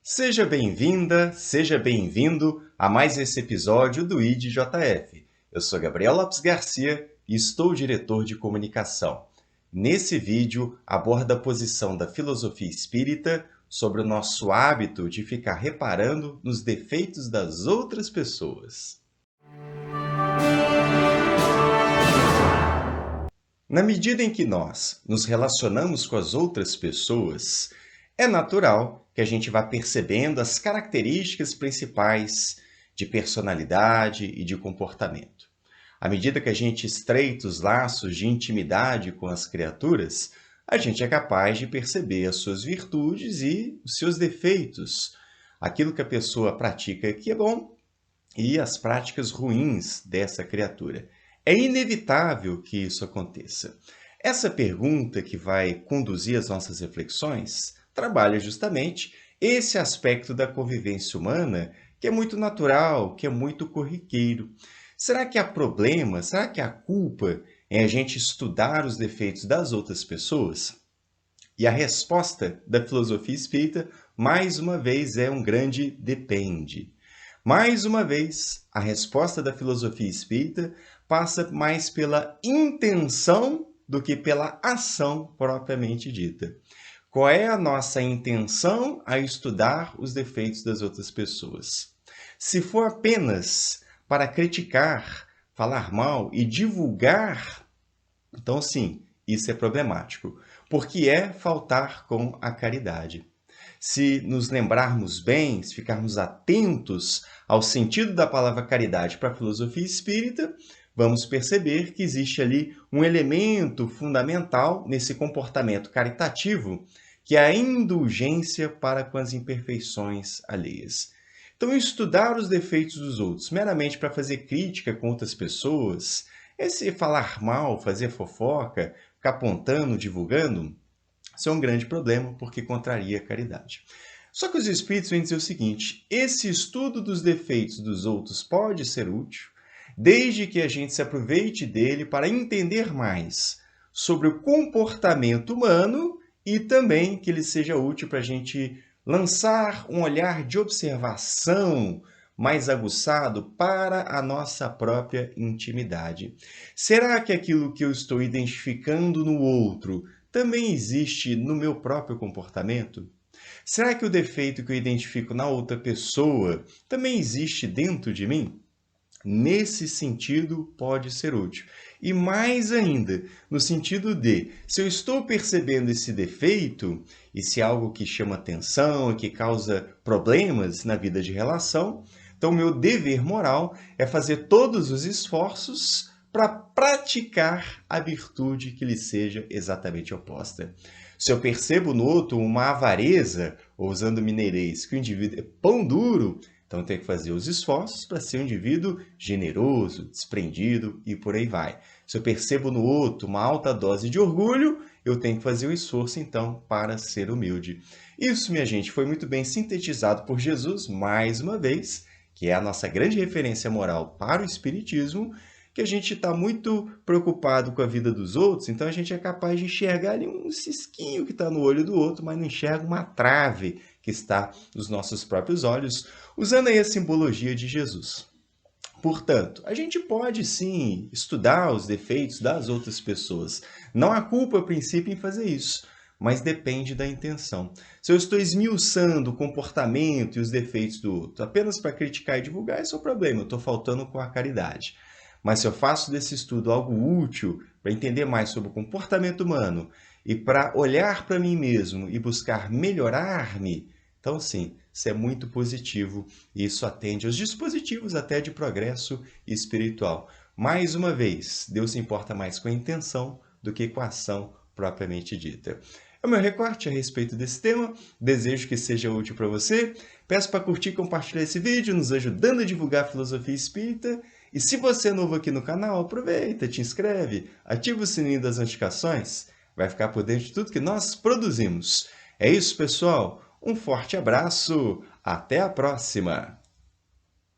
Seja bem-vinda, seja bem-vindo a mais esse episódio do IDJF. Eu sou Gabriel Lopes Garcia e estou diretor de comunicação. Nesse vídeo, aborda a posição da filosofia espírita sobre o nosso hábito de ficar reparando nos defeitos das outras pessoas. Na medida em que nós nos relacionamos com as outras pessoas, é natural que a gente vá percebendo as características principais de personalidade e de comportamento. À medida que a gente estreita os laços de intimidade com as criaturas, a gente é capaz de perceber as suas virtudes e os seus defeitos, aquilo que a pessoa pratica que é bom e as práticas ruins dessa criatura. É inevitável que isso aconteça. Essa pergunta que vai conduzir as nossas reflexões trabalha justamente esse aspecto da convivência humana que é muito natural, que é muito corriqueiro. Será que há problema? Será que há culpa em a gente estudar os defeitos das outras pessoas? E a resposta da filosofia espírita, mais uma vez, é um grande depende. Mais uma vez, a resposta da filosofia espírita passa mais pela intenção do que pela ação propriamente dita. Qual é a nossa intenção a estudar os defeitos das outras pessoas? Se for apenas para criticar, falar mal e divulgar, então sim, isso é problemático, porque é faltar com a caridade. Se nos lembrarmos bem, se ficarmos atentos ao sentido da palavra caridade para a filosofia espírita, vamos perceber que existe ali um elemento fundamental nesse comportamento caritativo, que é a indulgência para com as imperfeições alheias. Então, estudar os defeitos dos outros meramente para fazer crítica com outras pessoas, esse falar mal, fazer fofoca, ficar apontando, divulgando, isso é um grande problema porque contraria a caridade. Só que os espíritos vêm dizer o seguinte: esse estudo dos defeitos dos outros pode ser útil, desde que a gente se aproveite dele para entender mais sobre o comportamento humano e também que ele seja útil para a gente lançar um olhar de observação mais aguçado para a nossa própria intimidade. Será que aquilo que eu estou identificando no outro também existe no meu próprio comportamento? Será que o defeito que eu identifico na outra pessoa também existe dentro de mim? Nesse sentido, pode ser útil. E mais ainda, no sentido de, se eu estou percebendo esse defeito, e se é algo que chama atenção, que causa problemas na vida de relação, então meu dever moral é fazer todos os esforços para praticar a virtude que lhe seja exatamente oposta. Se eu percebo no outro uma avareza, ou usando mineirês, que o indivíduo é pão duro, então tem que fazer os esforços para ser um indivíduo generoso, desprendido e por aí vai. Se eu percebo no outro uma alta dose de orgulho, eu tenho que fazer o esforço então para ser humilde. Isso, minha gente, foi muito bem sintetizado por Jesus, mais uma vez, que é a nossa grande referência moral para o Espiritismo, que a gente está muito preocupado com a vida dos outros, então a gente é capaz de enxergar ali um cisquinho que está no olho do outro, mas não enxerga uma trave que está nos nossos próprios olhos, usando aí a simbologia de Jesus. Portanto, a gente pode sim estudar os defeitos das outras pessoas. Não há culpa, a princípio, em fazer isso, mas depende da intenção. Se eu estou esmiuçando o comportamento e os defeitos do outro apenas para criticar e divulgar, esse é o problema, eu estou faltando com a caridade. Mas se eu faço desse estudo algo útil para entender mais sobre o comportamento humano e para olhar para mim mesmo e buscar melhorar-me, então sim, isso é muito positivo e isso atende aos dispositivos até de progresso espiritual. Mais uma vez, Deus se importa mais com a intenção do que com a ação propriamente dita. É o meu recorte a respeito desse tema, desejo que seja útil para você. Peço para curtir e compartilhar esse vídeo, nos ajudando a divulgar a filosofia espírita. E se você é novo aqui no canal, aproveita, te inscreve, ativa o sininho das notificações, vai ficar por dentro de tudo que nós produzimos. É isso, pessoal. Um forte abraço, até a próxima!